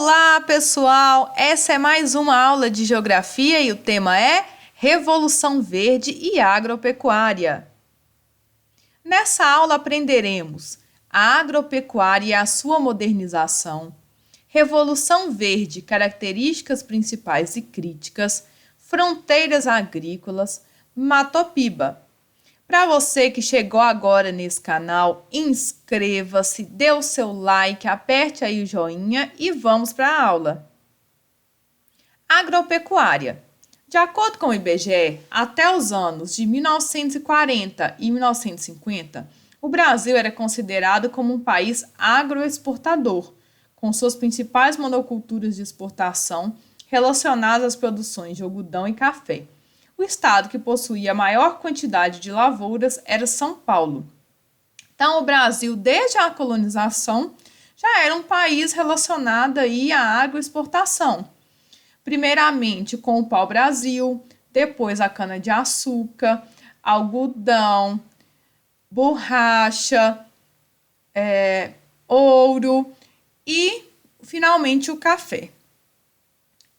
Olá, pessoal! Essa é mais uma aula de geografia e o tema é Revolução Verde e Agropecuária. Nessa aula aprenderemos a agropecuária e a sua modernização, Revolução Verde, características principais e críticas, fronteiras agrícolas, Matopiba. Para você que chegou agora nesse canal, inscreva-se, dê o seu like, aperte aí o joinha e vamos para a aula. Agropecuária. De acordo com o IBGE, até os anos de 1940 e 1950, o Brasil era considerado como um país agroexportador, com suas principais monoculturas de exportação relacionadas às produções de algodão e café. O estado que possuía a maior quantidade de lavouras era São Paulo. Então, o Brasil, desde a colonização, já era um país relacionado aí à agroexportação. Primeiramente com o pau-brasil, depois a cana-de-açúcar, algodão, borracha, ouro e, finalmente, o café.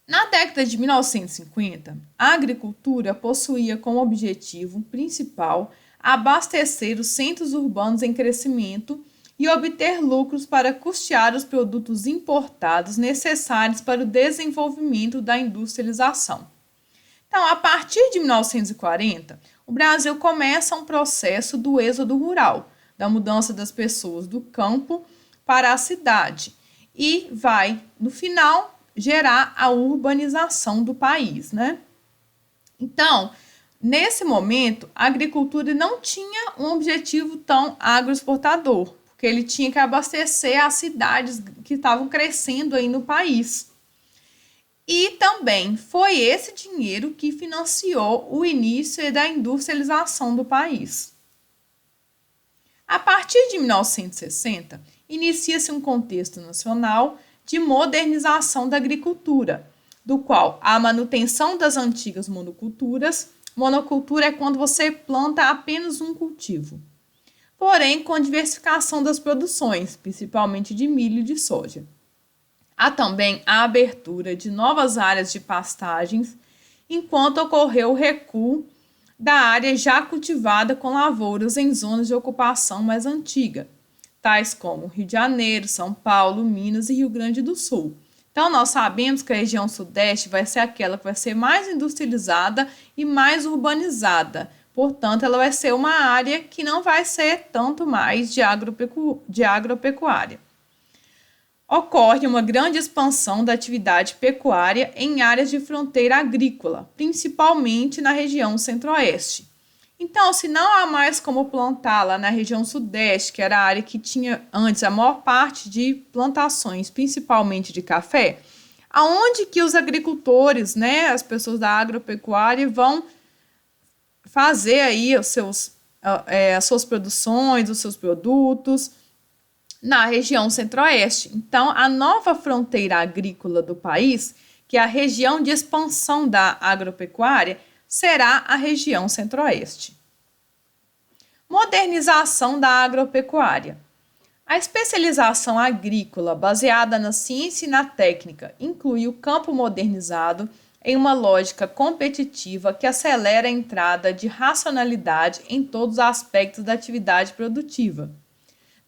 Na década de 1950, a agricultura possuía como objetivo principal abastecer os centros urbanos em crescimento e obter lucros para custear os produtos importados necessários para o desenvolvimento da industrialização. Então, a partir de 1940, o Brasil começa um processo do êxodo rural, da mudança das pessoas do campo para a cidade e vai, no final, gerar a urbanização do país, né? Então, nesse momento, a agricultura não tinha um objetivo tão agroexportador, porque ele tinha que abastecer as cidades que estavam crescendo aí no país. E também foi esse dinheiro que financiou o início da industrialização do país. A partir de 1960, inicia-se um contexto nacional de modernização da agricultura, do qual a manutenção das antigas monoculturas. Monocultura é quando você planta apenas um cultivo, porém com diversificação das produções, principalmente de milho e de soja. Há também a abertura de novas áreas de pastagens, enquanto ocorreu o recuo da área já cultivada com lavouras em zonas de ocupação mais antiga, tais como Rio de Janeiro, São Paulo, Minas e Rio Grande do Sul. Então, nós sabemos que a região sudeste vai ser aquela que vai ser mais industrializada e mais urbanizada. Portanto, ela vai ser uma área que não vai ser tanto mais de agropecuária. Ocorre uma grande expansão da atividade pecuária em áreas de fronteira agrícola, principalmente na região centro-oeste. Então, se não há mais como plantar lá na região sudeste, que era a área que tinha antes a maior parte de plantações, principalmente de café, aonde que os agricultores, né, as pessoas da agropecuária vão fazer aí as suas produções, os seus produtos na região centro-oeste. Então, a nova fronteira agrícola do país, que é a região de expansão da agropecuária, será a região centro-oeste. Modernização da agropecuária. A especialização agrícola baseada na ciência e na técnica inclui o campo modernizado em uma lógica competitiva que acelera a entrada de racionalidade em todos os aspectos da atividade produtiva,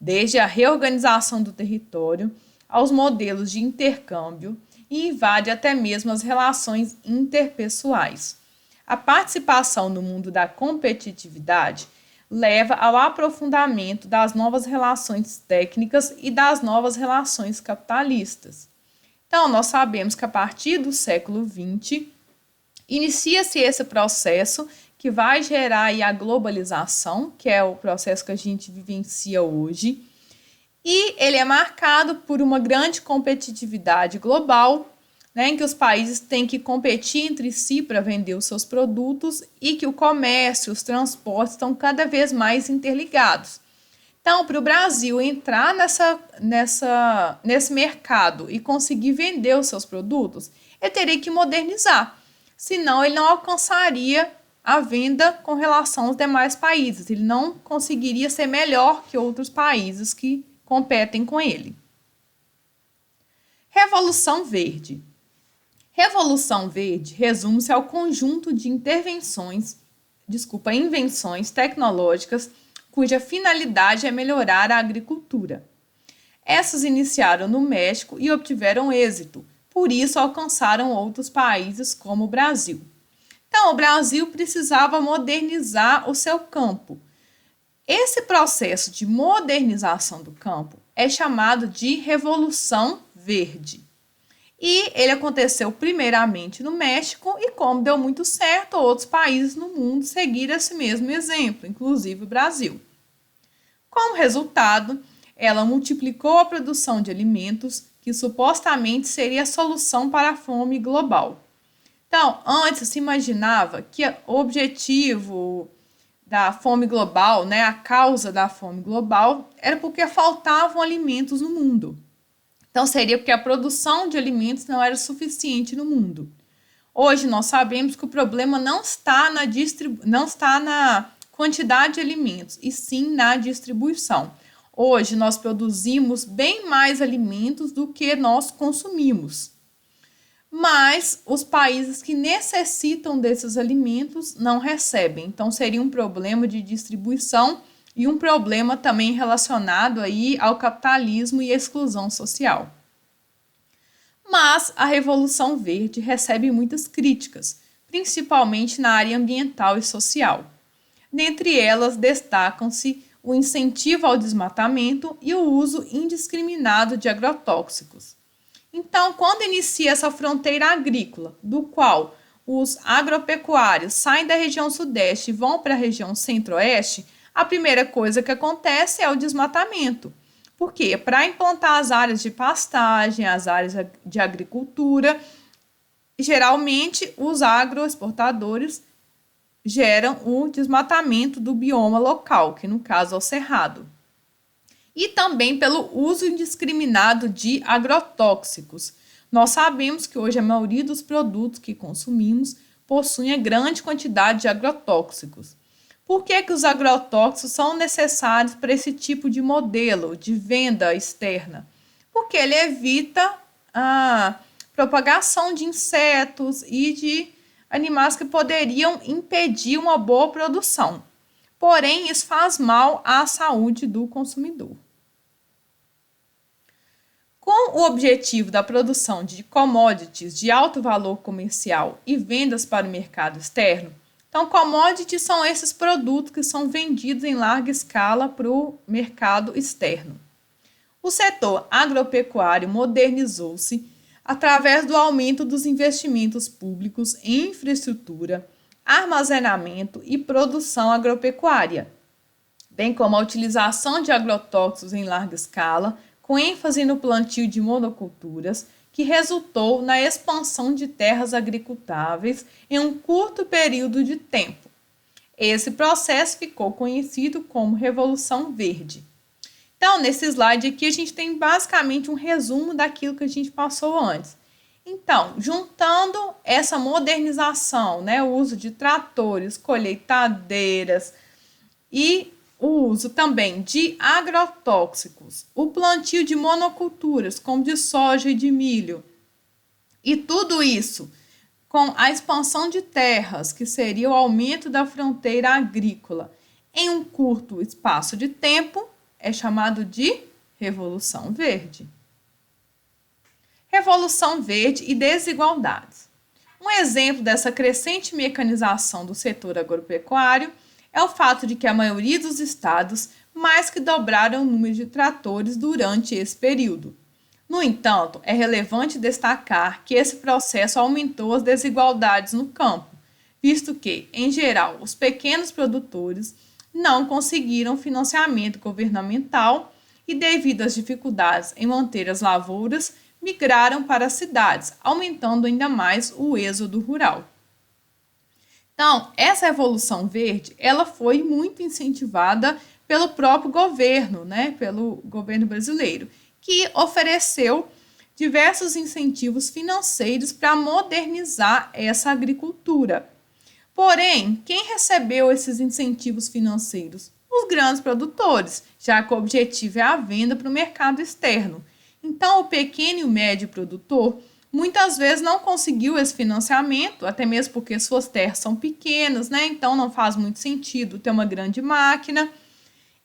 desde a reorganização do território aos modelos de intercâmbio e invade até mesmo as relações interpessoais. A participação no mundo da competitividade leva ao aprofundamento das novas relações técnicas e das novas relações capitalistas. Então, nós sabemos que a partir do século XX, inicia-se esse processo que vai gerar aí a globalização, que é o processo que a gente vivencia hoje, e ele é marcado por uma grande competitividade global, né, em que os países têm que competir entre si para vender os seus produtos e que o comércio, os transportes estão cada vez mais interligados. Então, para o Brasil entrar nesse mercado e conseguir vender os seus produtos, ele teria que modernizar, senão ele não alcançaria a venda com relação aos demais países, ele não conseguiria ser melhor que outros países que competem com ele. Revolução Verde. Revolução Verde resume-se ao conjunto de invenções tecnológicas cuja finalidade é melhorar a agricultura. Essas iniciaram no México e obtiveram êxito, por isso alcançaram outros países como o Brasil. Então, o Brasil precisava modernizar o seu campo. Esse processo de modernização do campo é chamado de Revolução Verde. E ele aconteceu primeiramente no México e, como deu muito certo, outros países no mundo seguiram esse mesmo exemplo, inclusive o Brasil. Como resultado, ela multiplicou a produção de alimentos, que supostamente seria a solução para a fome global. Então, antes se imaginava que o objetivo da fome global, a causa da fome global, era porque faltavam alimentos no mundo. Então, seria porque a produção de alimentos não era suficiente no mundo. Hoje, nós sabemos que o problema não está na quantidade de alimentos, e sim na distribuição. Hoje, nós produzimos bem mais alimentos do que nós consumimos. Mas os países que necessitam desses alimentos não recebem. Então, seria um problema de distribuição e um problema também relacionado aí ao capitalismo e exclusão social. Mas a Revolução Verde recebe muitas críticas, principalmente na área ambiental e social. Dentre elas, destacam-se o incentivo ao desmatamento e o uso indiscriminado de agrotóxicos. Então, quando inicia essa fronteira agrícola, do qual os agropecuários saem da região sudeste e vão para a região centro-oeste, a primeira coisa que acontece é o desmatamento. Por quê? Para implantar as áreas de pastagem, as áreas de agricultura, geralmente os agroexportadores geram o desmatamento do bioma local, que no caso é o cerrado. E também pelo uso indiscriminado de agrotóxicos. Nós sabemos que hoje a maioria dos produtos que consumimos possuem grande quantidade de agrotóxicos. Por que os agrotóxicos são necessários para esse tipo de modelo de venda externa? Porque ele evita a propagação de insetos e de animais que poderiam impedir uma boa produção. Porém, isso faz mal à saúde do consumidor. Com o objetivo da produção de commodities de alto valor comercial e vendas para o mercado externo, então, commodities são esses produtos que são vendidos em larga escala para o mercado externo. O setor agropecuário modernizou-se através do aumento dos investimentos públicos em infraestrutura, armazenamento e produção agropecuária, bem como a utilização de agrotóxicos em larga escala, com ênfase no plantio de monoculturas, que resultou na expansão de terras agricultáveis em um curto período de tempo. Esse processo ficou conhecido como Revolução Verde. Então, nesse slide aqui, a gente tem basicamente um resumo daquilo que a gente passou antes. Então, juntando essa modernização, o uso de tratores, colheitadeiras e o uso também de agrotóxicos, o plantio de monoculturas, como de soja e de milho, e tudo isso com a expansão de terras, que seria o aumento da fronteira agrícola, em um curto espaço de tempo, é chamado de Revolução Verde. Revolução Verde e desigualdades. Um exemplo dessa crescente mecanização do setor agropecuário é o fato de que a maioria dos estados mais que dobraram o número de tratores durante esse período. No entanto, é relevante destacar que esse processo aumentou as desigualdades no campo, visto que, em geral, os pequenos produtores não conseguiram financiamento governamental e, devido às dificuldades em manter as lavouras, migraram para as cidades, aumentando ainda mais o êxodo rural. Então, essa Revolução Verde, ela foi muito incentivada pelo próprio governo, pelo governo brasileiro, que ofereceu diversos incentivos financeiros para modernizar essa agricultura. Porém, quem recebeu esses incentivos financeiros? Os grandes produtores, já que o objetivo é a venda para o mercado externo. Então, o pequeno e o médio produtor muitas vezes não conseguiu esse financiamento, até mesmo porque suas terras são pequenas, né? Então, não faz muito sentido ter uma grande máquina.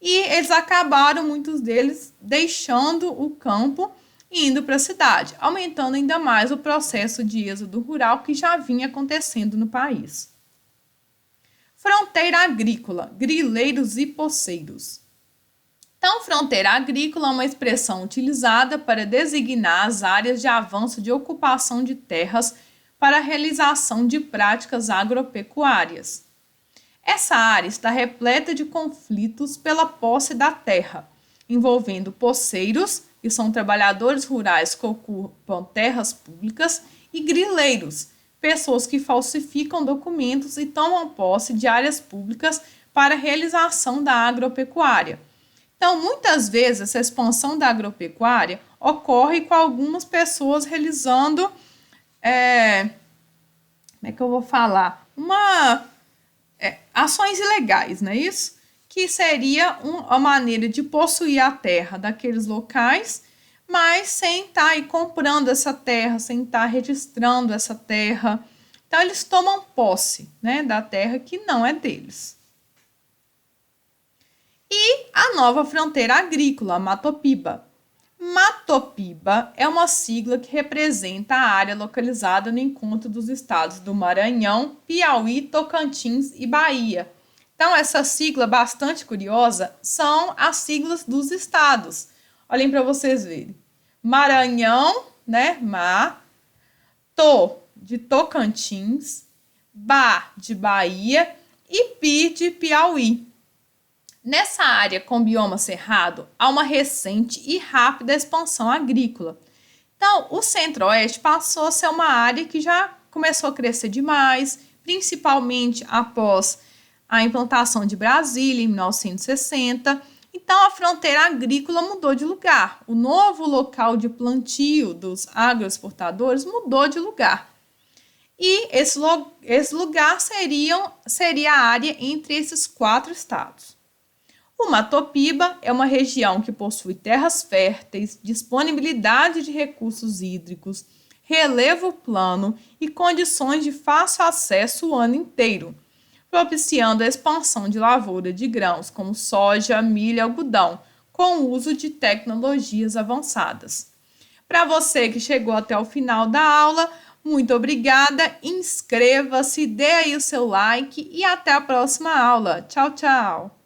E eles acabaram, muitos deles, deixando o campo e indo para a cidade, aumentando ainda mais o processo de êxodo rural que já vinha acontecendo no país. Fronteira agrícola, grileiros e poceiros. Então, fronteira agrícola é uma expressão utilizada para designar as áreas de avanço de ocupação de terras para a realização de práticas agropecuárias. Essa área está repleta de conflitos pela posse da terra, envolvendo poceiros, que são trabalhadores rurais que ocupam terras públicas, e grileiros, pessoas que falsificam documentos e tomam posse de áreas públicas para a realização da agropecuária. Então, muitas vezes, essa expansão da agropecuária ocorre com algumas pessoas realizando, como é que eu vou falar? Ações ilegais, não é isso? Que seria uma maneira de possuir a terra daqueles locais, mas sem estar aí comprando essa terra, sem estar registrando essa terra. Então, eles tomam posse, né, da terra que não é deles. E a nova fronteira agrícola, Matopiba. Matopiba é uma sigla que representa a área localizada no encontro dos estados do Maranhão, Piauí, Tocantins e Bahia. Então, essa sigla bastante curiosa são as siglas dos estados. Olhem para vocês verem. Maranhão, né? De Tocantins, de Bahia e de Piauí. Nessa área com bioma cerrado, há uma recente e rápida expansão agrícola. Então, o Centro-Oeste passou a ser uma área que já começou a crescer demais, principalmente após a implantação de Brasília em 1960. Então, a fronteira agrícola mudou de lugar. O novo local de plantio dos agroexportadores mudou de lugar. E esse lugar seria a área entre esses 4 estados. O Matopiba é uma região que possui terras férteis, disponibilidade de recursos hídricos, relevo plano e condições de fácil acesso o ano inteiro, propiciando a expansão de lavoura de grãos como soja, milho e algodão, com o uso de tecnologias avançadas. Para você que chegou até o final da aula, muito obrigada, inscreva-se, dê aí o seu like e até a próxima aula. Tchau, tchau!